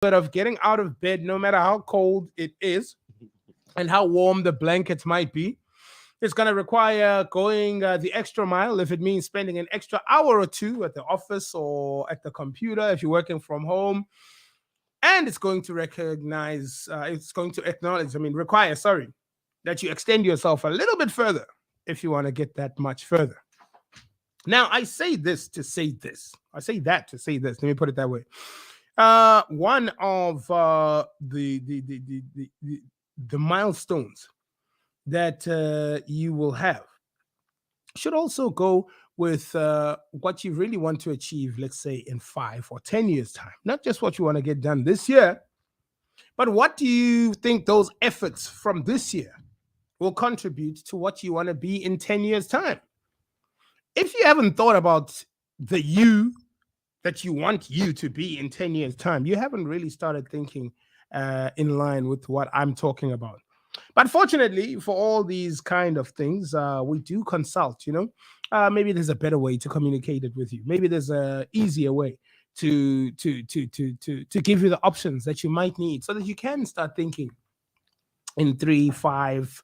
bit of getting out of bed, no matter how cold it is and how warm the blankets might be. It's going to require going the extra mile if it means spending an extra hour or two at the office or at the computer if you're working from home. And it's going to require, that you extend yourself a little bit further if you want to get that much further. Now, I say this to say this. I say that to say this. Let me put it that way. One of the milestones that you will have should also go with what you really want to achieve, let's say in 5 or 10 years' time. Not just what you want to get done this year, but what do you think those efforts from this year will contribute to what you want to be in 10 years' time? If you haven't thought about the you that you want you to be in 10 years' time, you haven't really started thinking in line with what I'm talking about. But fortunately, for all these kind of things, we do consult, maybe there's a better way to communicate it with you. Maybe there's a easier way to give you the options that you might need so that you can start thinking in 3, 5,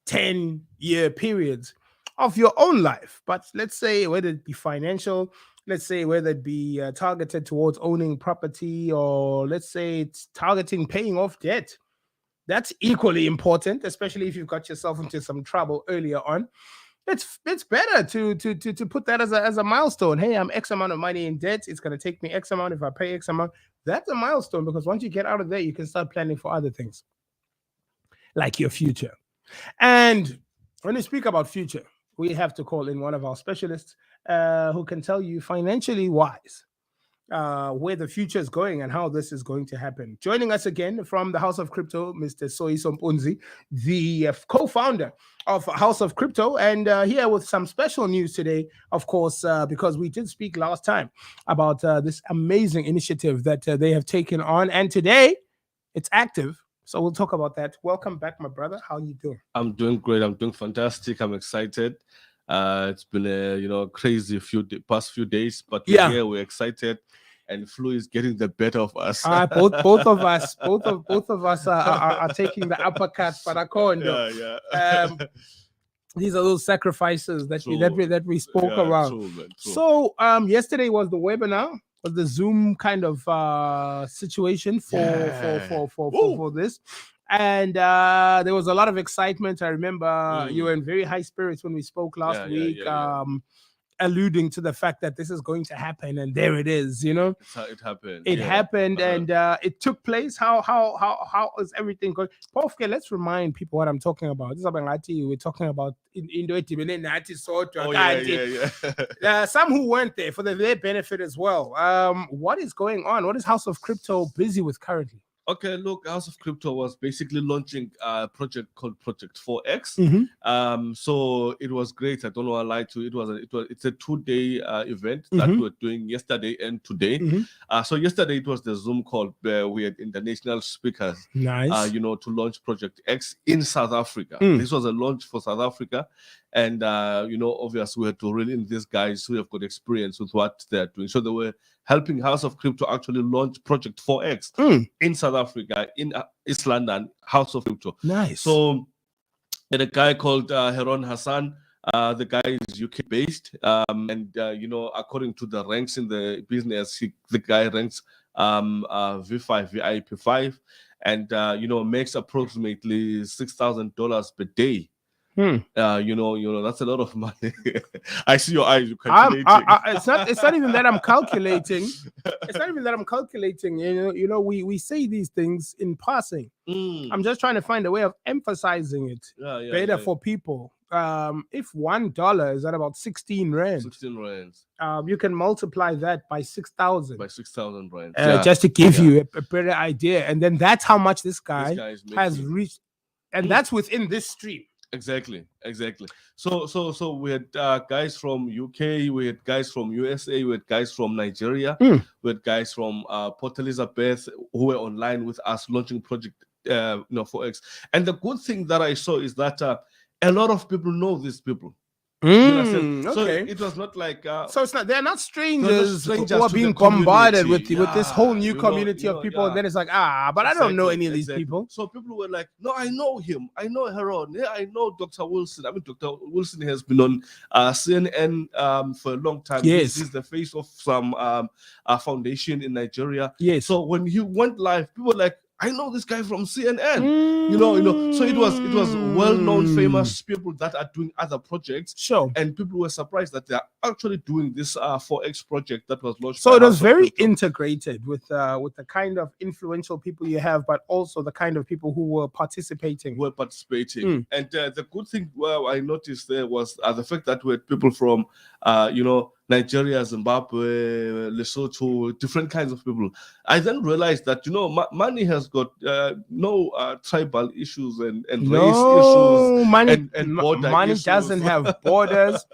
10-year periods of your own life. But let's say whether it be financial, let's say whether it be targeted towards owning property, or let's say it's targeting paying off debt. That's equally important, especially if you've got yourself into some trouble earlier on. It's better to put that as a milestone. Hey, I'm X amount of money in debt. It's going to take me X amount if I pay X amount. That's a milestone, because once you get out of there, you can start planning for other things, like your future. And when we speak about future, we have to call in one of our specialists who can tell you financially wise where the future is going and how this is going to happen. Joining us again from the House of Crypto, Mr. Soyiso Mpunzi, the co-founder of House of Crypto, and here with some special news today, of course, because we did speak last time about this amazing initiative that they have taken on, and today it's active. So we'll talk about that. Welcome back, my brother. How are you doing? I'm doing great. I'm doing fantastic. I'm excited. It's been a crazy past few days, but we're excited, and flu is getting the better of us. Both of us are taking the uppercut, these are those sacrifices that we spoke around. True, man, true. So yesterday was the webinar, was the Zoom kind of situation for this. And there was a lot of excitement. I remember you were in very high spirits when we spoke last week, alluding to the fact that this is going to happen, and there it is. That's how it happened. It happened, and it took place. How is everything going? Pofke, let's remind people what I'm talking about. This is we're talking about some who weren't there, for their benefit as well. What is going on? What is House of Crypto busy with currently? Okay, look, House of Crypto was basically launching a project called Project 4X. So it was great. I don't want to lie to you. It's a 2-day event that we're doing yesterday and today. So yesterday it was the Zoom call where we had international speakers. Nice. To launch Project X in South Africa. This was a launch for South Africa. And, obviously we had to reel in these guys who have got experience with what they're doing. So they were helping House of Crypto actually launch Project 4X in South Africa, in East London, House of Crypto. Nice. So and a guy called Heron Hassan, the guy is UK based. According to the ranks in the business, the guy ranks V5, VIP5, and, makes approximately $6,000 per day. That's a lot of money. I see your eyes. You're calculating. It's not even that I'm calculating. It's not even that I'm calculating. We say these things in passing. I'm just trying to find a way of emphasizing it better for people. If $1 is at about 16 rand, you can multiply that by 6,000. By 6,000 rand. Just to give you a better idea, and then that's how much this guy has reached, and that's within this stream. Exactly. So we had guys from UK, we had guys from USA, we had guys from Nigeria, we had guys from Port Elizabeth who were online with us launching Project 4X. And the good thing that I saw is that a lot of people know these people. You understand? So Okay. it was not like So it's not, they're not strangers strangers who are to being the bombarded community. with this whole Yeah, new community of people. yeah. And then it's like, but I don't know any of these people. So people were like, no, I know him. I know Heron. Yeah, I know Dr. Wilson. I mean, Dr. Wilson has been on CNN for a long time. Yes. He's the face of some foundation in Nigeria. Yes. So when he went live, people were like, I know this guy from CNN. You know. So it was well-known, famous people that are doing other projects. Sure. And people were surprised that they are actually doing this 4X project that was launched. So it was very integrated with the kind of influential people you have, but also the kind of people who were participating. And the good thing I noticed there was the fact that we had people from Nigeria, Zimbabwe, Lesotho, different kinds of people. I then realized that money has got no tribal issues and race issues. Money doesn't have borders.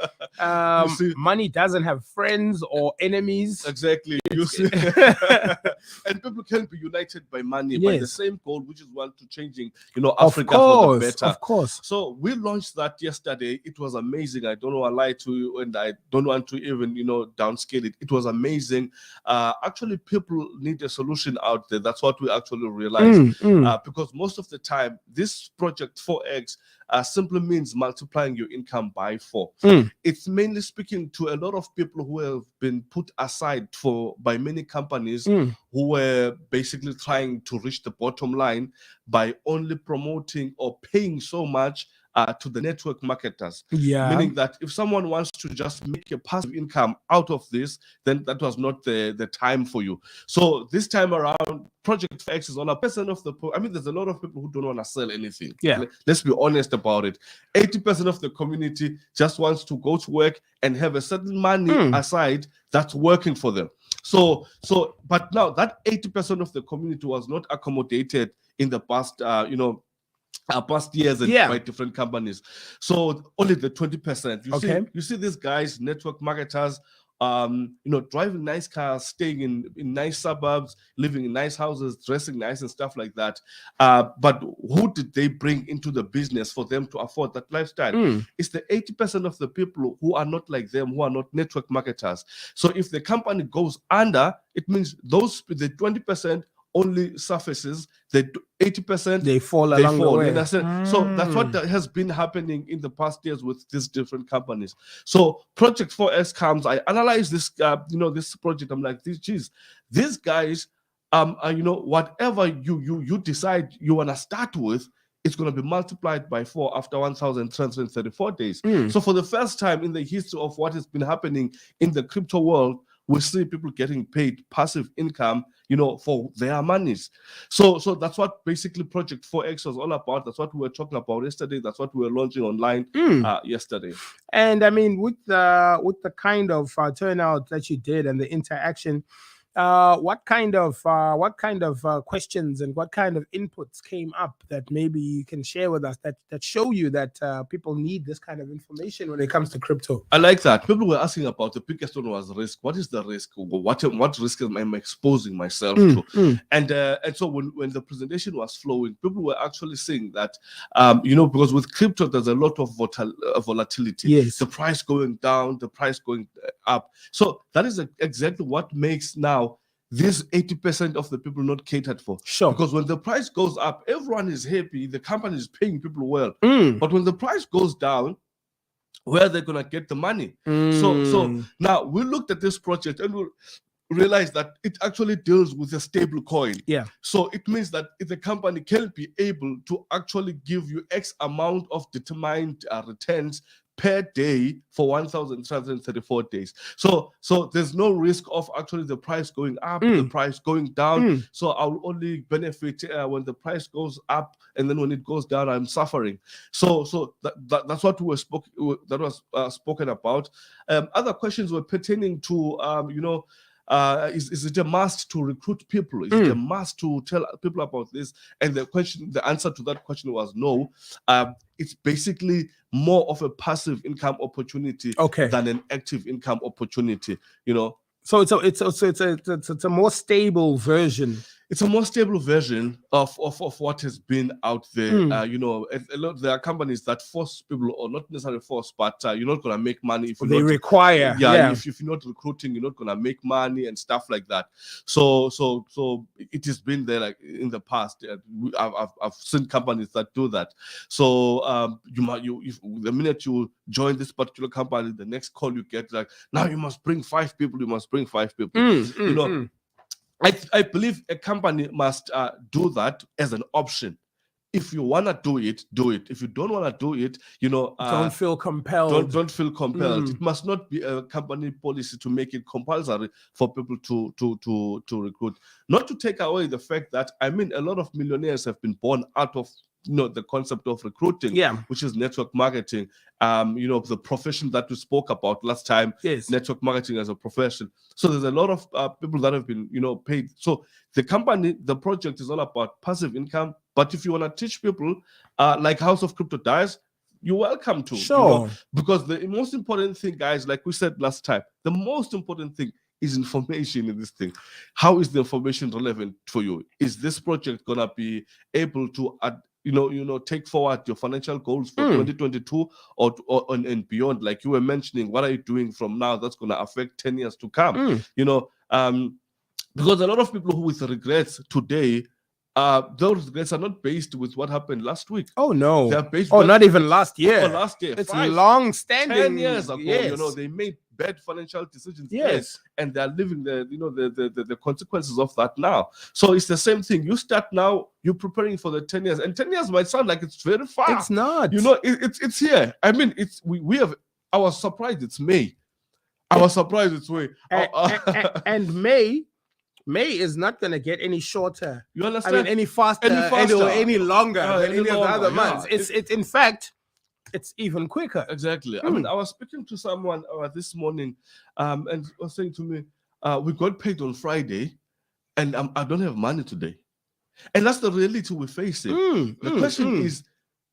Money doesn't have friends or enemies. Exactly. You see, and people can be united by money, by the same goal, which is one to changing, Africa for the better. Of course. So we launched that yesterday. It was amazing. I don't want to lie to you, and I don't want to even downscale it. It was amazing. Actually, people need a solution out there. That's what we actually realized. Because most of the time, this project 4X simply means multiplying your income by 4. It's mainly speaking to a lot of people who have been put aside by many companies who were basically trying to reach the bottom line by only promoting or paying so much to the network marketers. Meaning that if someone wants to just make a passive income out of this, then that was not the time for you. So this time around, Project X is on a percent of the. I mean, there's a lot of people who don't want to sell anything. Let's be honest about it. 80% of the community just wants to go to work and have a certain money aside that's working for them. But now that 80% of the community was not accommodated in the past, past years and by different companies. So only the 20%. You see these guys, network marketers, driving nice cars, staying in nice suburbs, living in nice houses, dressing nice and stuff like that. But who did they bring into the business for them to afford that lifestyle? It's the 80% of the people who are not like them, who are not network marketers. So if the company goes under, it means the 20% only surfaces, the 80% they fall along the way. So that's what has been happening in the past years with these different companies. So Project 4S comes, I analyze this this project. I'm like, these guys whatever you decide you want to start with, it's going to be multiplied by 4 after 1,334 days. So for the first time in the history of what has been happening in the crypto world, we see people getting paid passive income, for their monies. So that's what basically Project 4X was all about. That's what we were talking about yesterday. That's what we were launching online yesterday. And I mean, with the kind of turnout that you did and the interaction, what kind of questions and what kind of inputs came up that maybe you can share with us that show you that people need this kind of information when it comes to crypto? I like that. People were asking about the biggest one was risk. What is the risk? What risk am I exposing myself to? And so when the presentation was flowing, people were actually saying that because with crypto there's a lot of volatility. Yes. The price going down, the price going up. So that is exactly what makes now this 80% of the people not catered for. Sure. Because when the price goes up, everyone is happy. The company is paying people well. But when the price goes down, where are they going to get the money? So now we looked at this project and we realized that it actually deals with a stable coin. Yeah. So it means that if the company can be able to actually give you X amount of determined returns per day for 1,334 days. So there's no risk of actually the price going up, the price going down. So I'll only benefit when the price goes up, and then when it goes down, I'm suffering. So that's what was spoken about. Other questions were pertaining to is it a must to recruit people? Is it a must to tell people about this? And the answer to that question was no. It's basically more of a passive income opportunity than an active income opportunity. So it's a more stable version. it's a more stable version of what has been out there. Mm. You know, a lot there are companies that force people, or not necessarily force, but you're not gonna make money if you're They not. require, Yeah, if you're not recruiting, you're not gonna make money and stuff like that. So it has been there like in the past. I've seen companies that do that. So if the minute you join this particular company, the next call you get like, now you must bring 5 people. You must bring 5 people. You know. I believe a company must do that as an option. If you wanna do it, do it. If you don't wanna do it, you know, don't feel compelled. Don't feel compelled. It must not be a company policy to make it compulsory for people to recruit. Not to take away the fact that, I mean, a lot of millionaires have been born out of, you know, the concept of recruiting, which is network marketing. You know, the profession that we spoke about last time. Yes. Network marketing as a profession. So there's a lot of people that have been, you know, paid. So the project is all about passive income. But if you want to teach people, like House of Crypto Dice, you're welcome to. Sure. You know, because the most important thing, guys, like we said last time, the most important thing is information in this thing. How is the information relevant for you? Is this project gonna be able to take forward your financial goals for 2022 or and beyond? Like you were mentioning, what are you doing from now that's gonna affect 10 years to come? You know, because a lot of people who with regrets today, those regrets are not based with what happened last week. Oh no, they're based not even last year. Last year, it's long standing. 10 years ago, yes. You know, they made bad financial decisions. Yes, and they're living the consequences of that now. So it's the same thing. You start now, you're preparing for the 10 years, and 10 years might sound like it's very far. It's not. You know, it's here. I mean, we have. I was surprised it's May. I was surprised it's May. And May is not going to get any shorter. You understand? I mean, any faster. Any longer than any of the other months. It's in fact, it's even quicker. Exactly. I mean, I was speaking to someone this morning, and was saying to me, we got paid on Friday, and I don't have money today. And that's the reality we're facing. The question is,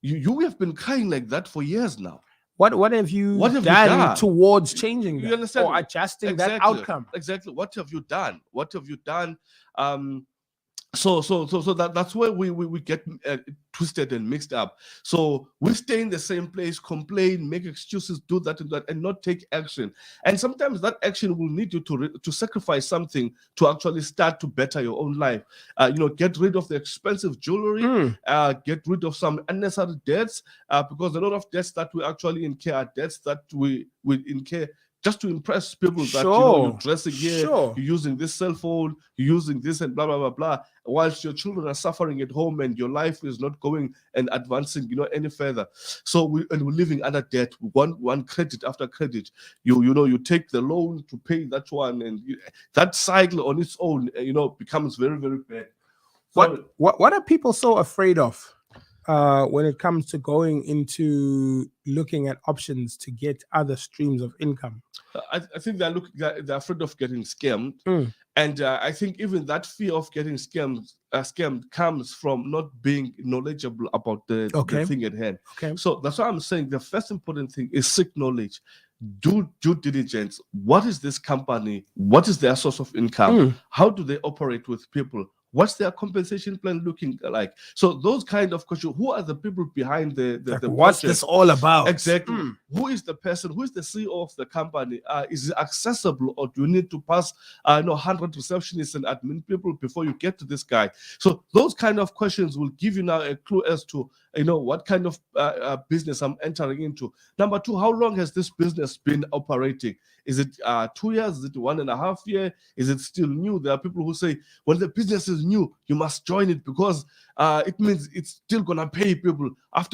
you have been crying like that for years now. What have you done towards changing that? You understand? Or adjusting that outcome? Exactly. What have you done? What have you done? So that's where we get twisted and mixed up. So we stay in the same place, complain, make excuses, do that and that, and not take action. And sometimes that action will need you to sacrifice something to actually start to better your own life. Get rid of the expensive jewelry, get rid of some unnecessary debts, because a lot of debts that we actually incur are debts that we incur just to impress people that you're dressing here, you're using this cell phone, you're using this and blah blah blah blah, whilst your children are suffering at home and your life is not going and advancing, any further. So we're living under debt, one credit after credit. You take the loan to pay that one, and that cycle on its own, becomes very very bad. So, what are people so afraid of? When it comes to going into looking at options to get other streams of income? I think they're afraid of getting scammed. And I think even that fear of getting scammed comes from not being knowledgeable about the thing at hand. Okay. So that's why I'm saying the first important thing is seek knowledge. Do due diligence. What is this company? What is their source of income? How do they operate with people? What's their compensation plan looking like? So those kind of questions. Who are the people behind the what's project? This all about? Exactly. Who is the person? Who is the CEO of the company? Is it accessible, or do you need to pass 100 receptionists and admin people before you get to this guy? So those kind of questions will give you now a clue as to what kind of business I'm entering into. Number two, how long has this business been operating? Is it 2 years? Is it 1.5 years? Is it still new? There are people who say, when the business is new, you must join it because it means it's still gonna pay people. If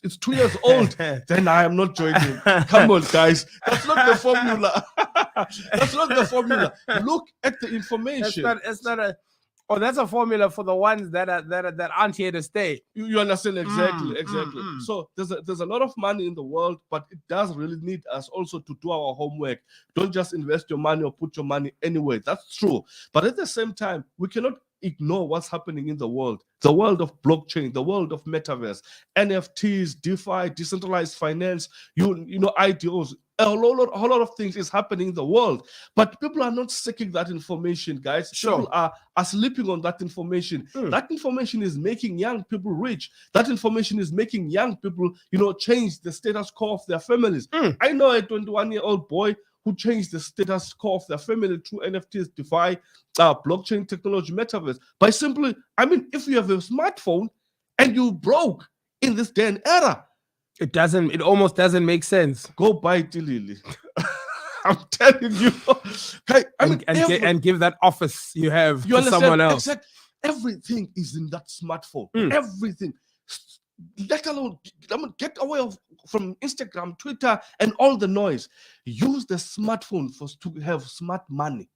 it's 2 years old, then I am not joining. Come on, guys, that's not the formula. That's not the formula. Look at the information. That's a formula for the ones that aren't here to stay. You understand? Exactly. So there's a lot of money in the world, but it does really need us also to do our homework. Don't just invest your money or put your money anywhere. That's true. But at the same time, we cannot ignore what's happening in the world of blockchain, the world of metaverse, NFTs, DeFi, decentralized finance, IDOs. whole lot of things is happening in the world, but people are not seeking that information, guys. Sure. People are sleeping on that information. Mm. That information is making young people rich. That information is making young people, change the status quo of their families. Mm. I know a 21-year-old boy who changed the status quo of their family through NFTs, DeFi, blockchain technology, metaverse, by simply, if you have a smartphone and you broke in this day and era, it almost doesn't make sense. go buy Tilili. I'm telling you. And give that office you have to someone else. Exactly. Everything is in that smartphone. Mm. Everything. Let alone, get away from Instagram, Twitter, and all the noise. Use the smartphone to have smart money.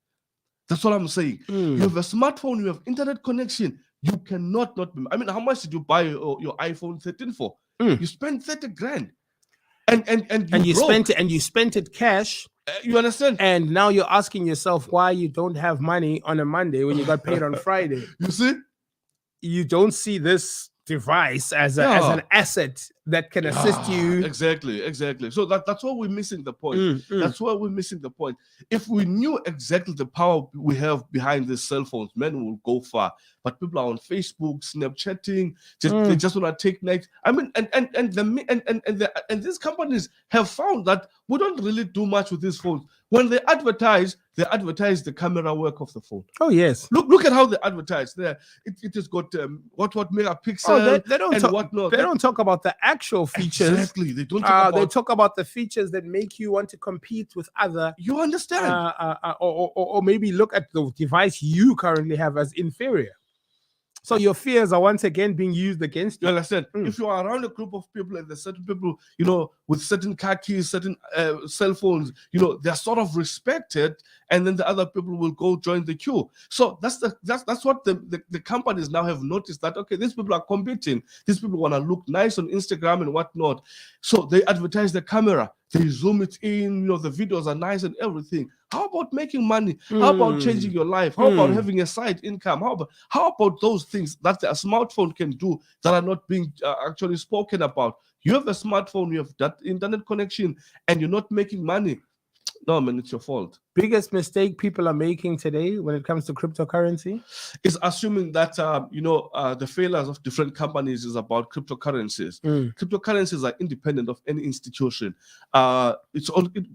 That's what I'm saying. Mm. You have a smartphone, you have internet connection. You cannot not be. How much did you buy your iPhone 13 for? Mm. You spent 30 grand. And you spent it cash. You understand? And now you're asking yourself why you don't have money on a Monday when you got paid on Friday. You see? You don't see this device as an asset that can assist you. Exactly. So that's why we're missing the point. That's why we're missing the point. If we knew exactly the power we have behind these cell phones, men will go far. But people are on Facebook, Snapchatting. They just want to take nights. And these companies have found that we don't really do much with these phones. When they advertise the camera work of the phone. Oh yes. Look at how they advertise there. It has got what megapixel they don't and talk, whatnot. They don't talk about the actual features. Exactly. They don't talk about. They talk about the features that make you want to compete with other. You understand? Or maybe look at the device you currently have as inferior. So your fears are once again being used against you. You understand? If you are around a group of people and there's certain people, with certain car keys, certain cell phones, they're sort of respected, and then the other people will go join the queue. So that's what the companies now have noticed, that okay, these people are competing. These people want to look nice on Instagram and whatnot. So they advertise the camera, they zoom it in, the videos are nice and everything. How about making money? How about changing your life? How about having a side income? How about those things that a smartphone can do that are not being actually spoken about? You have a smartphone, you have that internet connection, and you're not making money. No, man, it's your fault. Biggest mistake people are making today when it comes to cryptocurrency is assuming that the failures of different companies is about cryptocurrencies. Cryptocurrencies are independent of any institution. It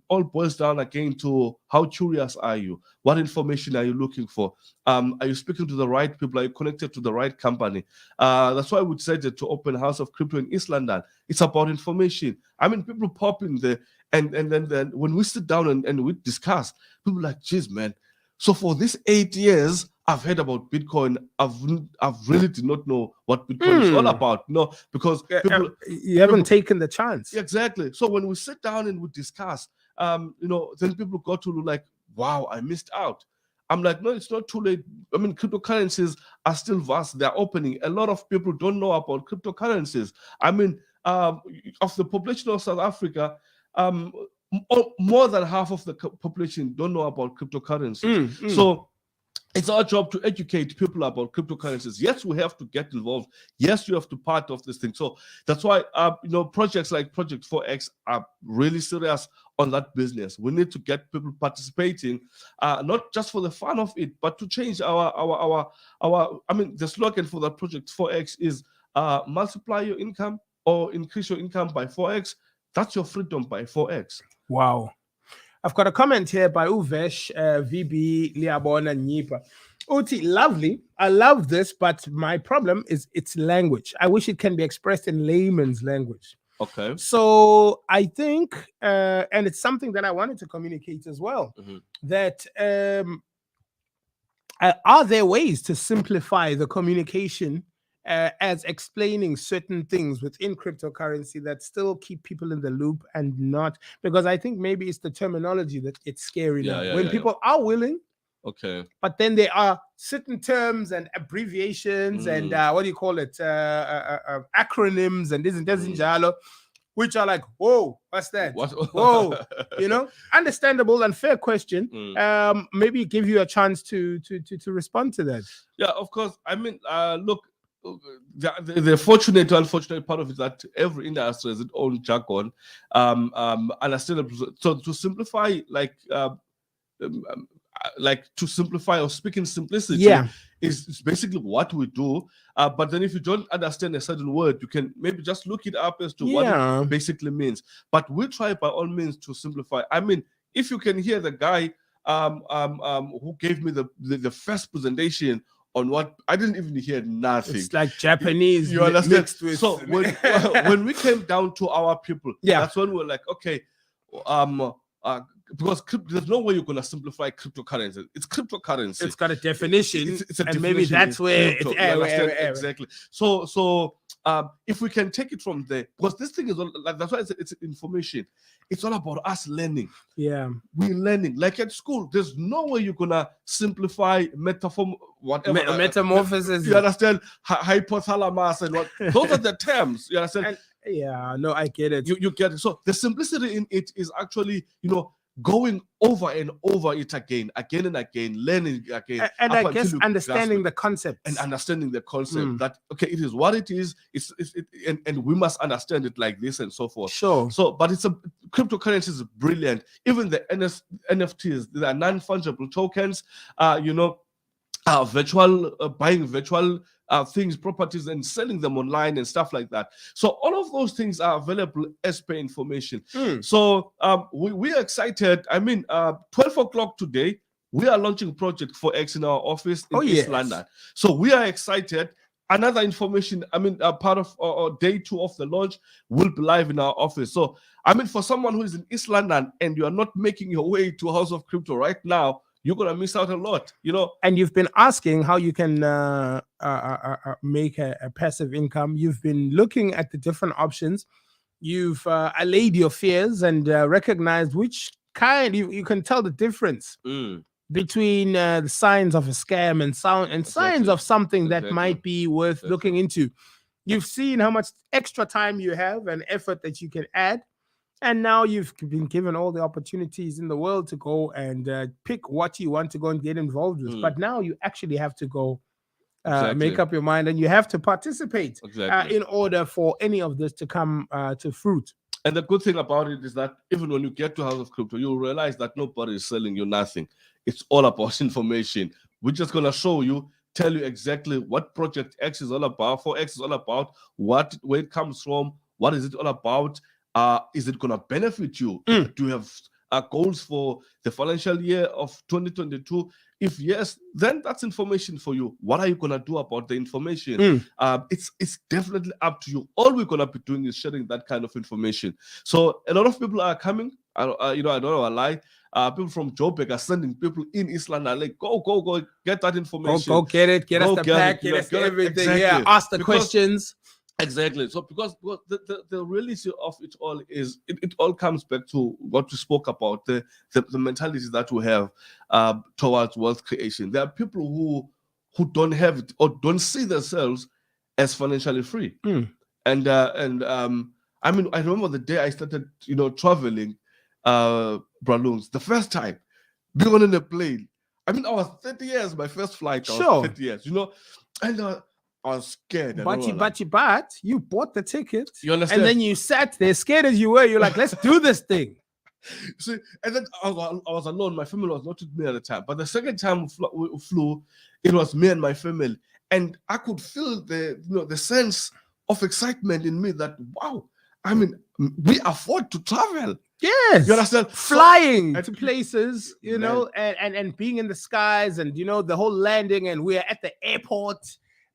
all boils down again to how curious are you? What information are you looking for? Are you speaking to the right people? Are you connected to the right company? That's why we decided to open House of Crypto in East London. It's about information. People pop in there. And then when we sit down and we discuss, people are like, geez, man. So for these 8 years, I've heard about Bitcoin. I've really did not know what Bitcoin is all about. No, because people, you haven't taken the chance. Exactly. So when we sit down and we discuss, then people got to like, wow, I missed out. I'm like, no, it's not too late. Cryptocurrencies are still vast. They're opening. A lot of people don't know about cryptocurrencies. Of the population of South Africa, more than half of the population don't know about cryptocurrencies. So it's our job to educate people about cryptocurrencies. Yes, we have to get involved. Yes, you have to part of this thing. So that's why projects like Project 4X are really serious on that business. We need to get people participating, not just for the fun of it, but to change our the slogan for that Project 4X is multiply your income or increase your income by 4X. That's your freedom by 4X. Wow. I've got a comment here by Uvesh, VB, Liabona, Nipa. Uti, lovely. I love this, but my problem is its language. I wish it can be expressed in layman's language. Okay. So I think, and it's something that I wanted to communicate as well, that are there ways to simplify the communication as explaining certain things within cryptocurrency that still keep people in the loop and not, because I think maybe it's the terminology that it's scary now. When people are willing, okay, but then there are certain terms and abbreviations and what do you call it, acronyms and this and that, which are like, whoa, what's that? Whoa, understandable and fair question. Maybe give you a chance to respond to that. Yeah, of course. Look, the fortunate or unfortunate part of it is that every industry has its own jargon. Understandable. So to simplify, to simplify or speak in simplicity Yeah. is basically what we do. But then if you don't understand a certain word, you can maybe just look it up as to what Yeah. it basically means. But we try by all means to simplify. I mean, if you can hear the guy who gave me the first presentation on what I didn't even hear nothing. It's like Japanese You understand? mixed with. So when we came down to our people, Yeah. that's when we were like, okay, because there's no way you're gonna simplify cryptocurrency. It's cryptocurrency. It's got a definition, It's a and maybe definition, that's where crypto, it's you understand? Exactly. So if we can take it from there, because this thing is all, like, that's why it's information. It's all about us learning. Yeah. We're learning. Like at school, there's no way you're gonna simplify whatever Metamorphosis. You understand? Hypothalamus and what those are the terms. You understand? Yeah, no, I get it. You get it. So the simplicity in it is actually, going over and over it again and again, learning again. And I guess understanding the concept. And understanding the concept that, okay, it is what it is, and we must understand it like this and so forth. Sure. So, but cryptocurrency is brilliant. Even the NFTs, the non-fungible tokens, buying virtual things, properties, and selling them online and stuff like that. So all of those things are available as per information. So we are excited. I mean, 12 o'clock today, we are launching Project 4X in our office in East London. So we are excited. Another information, part of day 2 of the launch will be live in our office. So, for someone who is in East London and you are not making your way to House of Crypto right now, you're gonna miss out a lot, And you've been asking how you can make a passive income. You've been looking at the different options. You've allayed your fears and recognized which kind. You can tell the difference between the signs of a scam and signs of something that might be worth looking into. You've seen how much extra time you have and effort that you can add. And now you've been given all the opportunities in the world to go and pick what you want to go and get involved with. But now you actually have to go make up your mind, and you have to participate in order for any of this to come to fruit. And the good thing about it is that even when you get to House of Crypto, you'll realize that nobody is selling you nothing. It's all about information. We're just going to show you, tell you exactly what Project X is all about, 4X is all about, where it comes from, what is it all about. Is it going to benefit you? Do you have goals for the financial year of 2022? If yes, then that's information for you. What are you going to do about the information? It's definitely up to you. All we're going to be doing is sharing that kind of information. So a lot of people are coming. I don't want to lie. People from Joburg are sending people in East London, like, go, get that information. Go get it. Get us the pack. Get us everything. Exactly. Yeah, ask the questions. Exactly. So because the reality of it all is it all comes back to what we spoke about, the mentality that we have towards wealth creation. There are people who don't have it or don't see themselves as financially free. And I remember the day I started traveling, Braloons, the first time being on a plane. I was 30 years, my first flight. I was 30 years, and I was scared. But you bought the ticket. You understand? And then you sat there, scared as you were. You're like, let's do this thing. See, and then I was alone. My family was not with me at the time. But the second time we flew, it was me and my family, and I could feel the sense of excitement in me that wow, we afford to travel. Yes, you understand? Flying to places, and being in the skies, and the whole landing, and we're at the airport.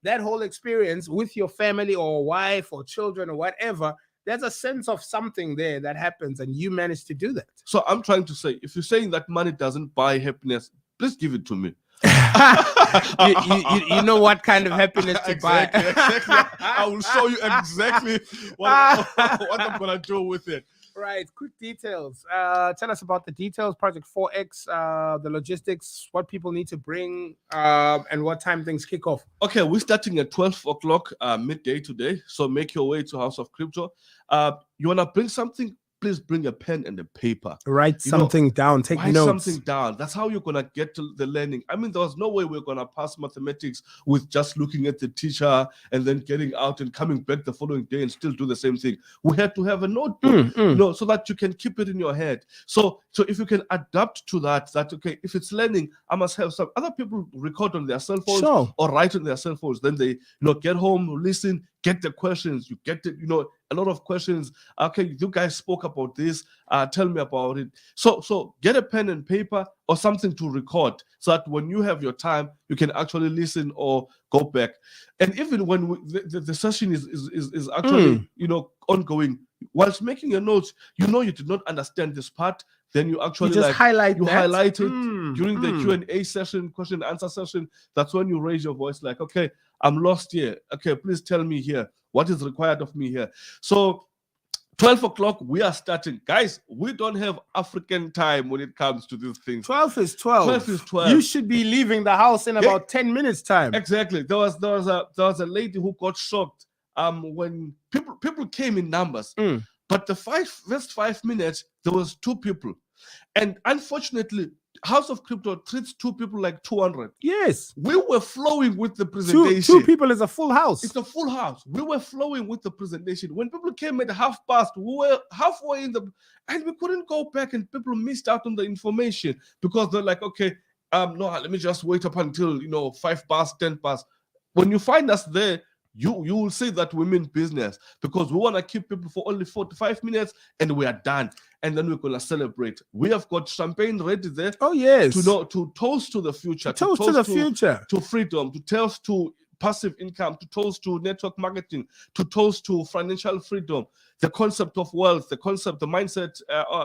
That whole experience with your family or wife or children or whatever, there's a sense of something there that happens, and you manage to do that. So I'm trying to say, if you're saying that money doesn't buy happiness, please give it to me. you know what kind of happiness to buy. Exactly. I will show you exactly what I'm going to do with it. Right, quick details. Tell us about the details, Project 4X, the logistics, what people need to bring, and what time things kick off. Okay, we're starting at 12 o'clock midday today. So make your way to House of Crypto. You want to bring something please bring a pen and a paper. Write something down. Take Write notes. something down. That's how you're gonna get to the learning. I mean, there was no way we're gonna pass mathematics with just looking at the teacher and then getting out and coming back the following day and still do the same thing. We had to have a notebook, so that you can keep it in your head. So if you can adapt to that, okay, if it's learning, I must have some other people record on their cell phones or write on their cell phones. Then they, get home, listen, get the questions. You get the, a lot of questions. Okay, you guys spoke about this. Tell me about it. So get a pen and paper or something to record, so that when you have your time, you can actually listen or go back. And even when the session is actually ongoing, whilst making your notes, you did not understand this part, then you actually just highlight it during the Q&A session, question and answer session. That's when you raise your voice, like, okay, I'm lost here. Okay, please tell me here what is required of me here. So 12 o'clock, we are starting. Guys, we don't have African time when it comes to these things. 12 is 12. 12 is 12. You should be leaving the house in about 10 minutes time. Exactly. There was a lady who got shocked when people came in numbers. But the first 5 minutes, there was 2 people. And unfortunately, House of Crypto treats 2 people like 200. Yes. We were flowing with the presentation. 2 people is a full house. It's a full house. We were flowing with the presentation. When people came at past, we were halfway and we couldn't go back, and people missed out on the information because they're like, okay, no, let me just wait up until 5 past, 10 past. When you find us there, you will see that we mean business, because we want to keep people for only 45 minutes and we are done. And then we're going to celebrate. We have got champagne ready there. Oh, yes. To toast to the future. To toast to the future. To freedom, to toast to passive income, to toast to network marketing, to toast to financial freedom, the concept of wealth, the mindset,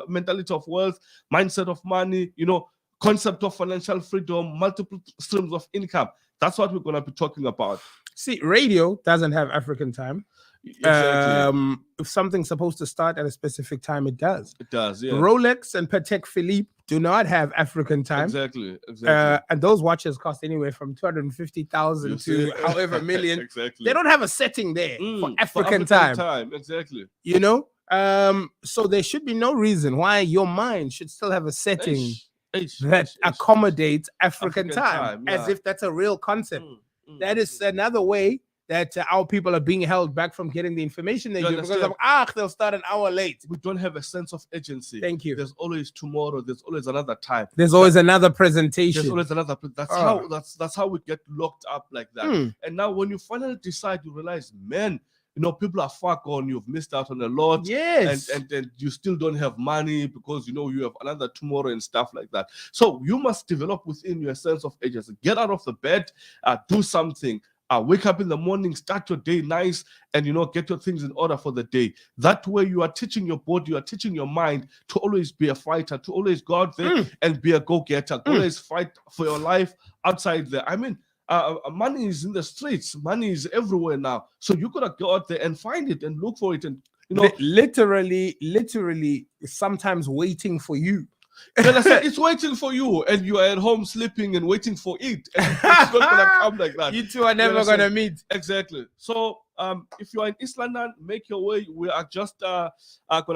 mentality of wealth, mindset of money, concept of financial freedom, multiple streams of income. That's what we're going to be talking about. See, radio doesn't have African time. Exactly. If something's supposed to start at a specific time, it does. It does, yeah. Rolex and Patek Philippe do not have African time. Exactly. And those watches cost anywhere from 250,000 to however million. Exactly. They don't have a setting there for African time. Exactly. So there should be no reason why your mind should still have a setting that accommodates African time, as if that's a real concept. That is another way that our people are being held back from getting the information they do, because they'll start an hour late. We don't have a sense of urgency. Thank you. There's always tomorrow. There's always another time. There's always another presentation. There's always another. That's how we get locked up like that. And now when you finally decide, you realize, man, people are far gone. You've missed out on a lot. Yes. And you still don't have money because you have another tomorrow and stuff like that. So you must develop within you a sense of urgency. Get out of the bed, do something. Wake up in the morning, start your day nice, and get your things in order for the day. That way you are teaching your body, you are teaching your mind to always be a fighter, to always go out there and be a go-getter, always fight for your life outside there. I mean, money is in the streets, money is everywhere now. So you gotta go out there and find it and look for it, and literally sometimes waiting for you. Then I said, it's waiting for you, and you are at home sleeping and waiting for it. And it's not gonna come like that. You two are never gonna meet. Exactly. So if you are in East London, make your way. We are just gonna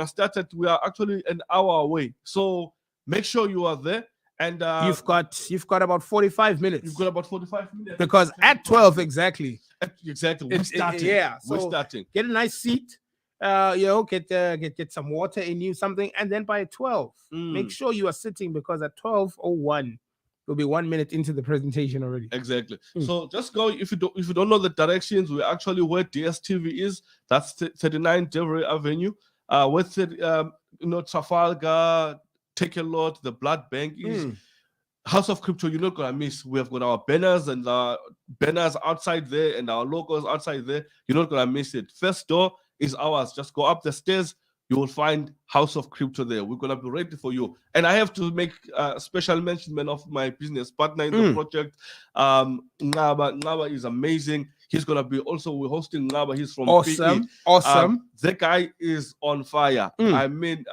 start it. We are actually an hour away. So make sure you are there. And you've got about 45 minutes. You've got about 45 minutes. Because at 12 exactly. Exactly. We're starting. We're starting. Get a nice seat. Get some water in you, something, and then by 12, make sure you are sitting, because at 12:01 will be 1 minute into the presentation already. Exactly. So just go. If you don't know the directions, we're actually where DSTV is. That's 39 Devry Avenue. With Trafalgar, Take a Lot, the Blood Bank is. House of Crypto, you're not gonna miss. We have got our banners and banners outside there and our logos outside there. You're not gonna miss it. First door is ours. Just go up the stairs. You will find House of Crypto there. We're going to be ready for you. And I have to make a special mention of my business partner in the project. Ngaba is amazing. He's going to be also, we're hosting Ngaba. He's from Awesome. PE. Awesome. The guy is on fire. I mean,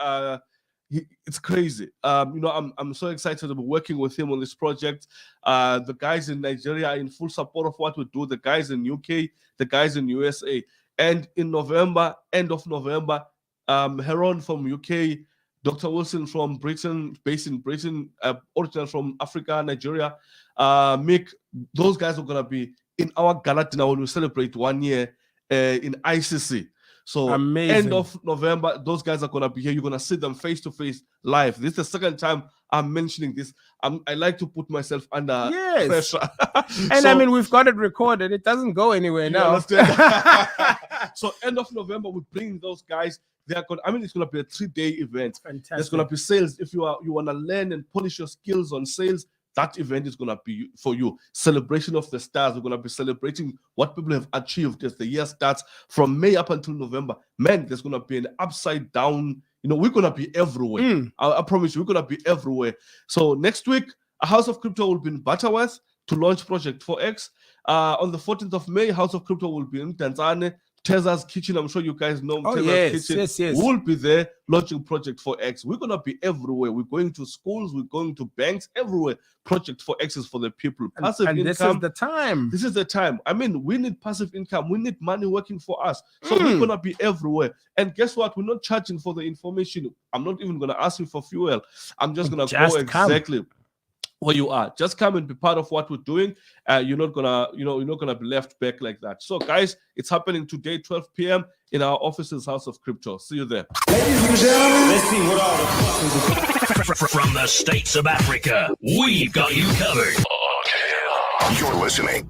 it's crazy. I'm so excited to be working with him on this project. The guys in Nigeria are in full support of what we do. The guys in UK, the guys in USA. And in November, end of November, Heron from UK, Dr. Wilson from Britain, based in Britain, original from Africa, Nigeria. Mick, those guys are going to be in our gala dinner when we celebrate 1 year in ICC. So amazing. End of November, those guys are going to be here. You're going to see them face to face live. This is the second time I'm mentioning this. I like to put myself under pressure. And so, I mean, we've got it recorded. It doesn't go anywhere now. So end of November, we bring those guys. They're going. I mean, it's going to be a 3-day event. Fantastic. There's going to be sales. If you want to learn and polish your skills on sales, that event is going to be for you. Celebration of the stars. We're going to be celebrating what people have achieved as the year starts from May up until November. Man, there's going to be an upside down. We're going to be everywhere. I promise you, we're going to be everywhere. So next week, House of Crypto will be in Butterworth to launch Project 4X. On the 14th of May, House of Crypto will be in Tanzania. Teza's Kitchen, I'm sure you guys know Teza's Kitchen. Yes. We'll be there launching Project 4X. We're going to be everywhere. We're going to schools, we're going to banks, everywhere. Project 4X is for the people. Passive income. This is the time. This is the time. I mean, we need passive income. We need money working for us. So we're going to be everywhere. And guess what? We're not charging for the information. I'm not even going to ask you for fuel. I'm just going to go exactly where you are. Just come and be part of what we're doing. You're not gonna be left back like that. So guys, it's happening today, 12 p.m. in our offices, House of Crypto. See you there. Ladies and gentlemen, let's see what all the from the states of Africa, we've got you covered. You're listening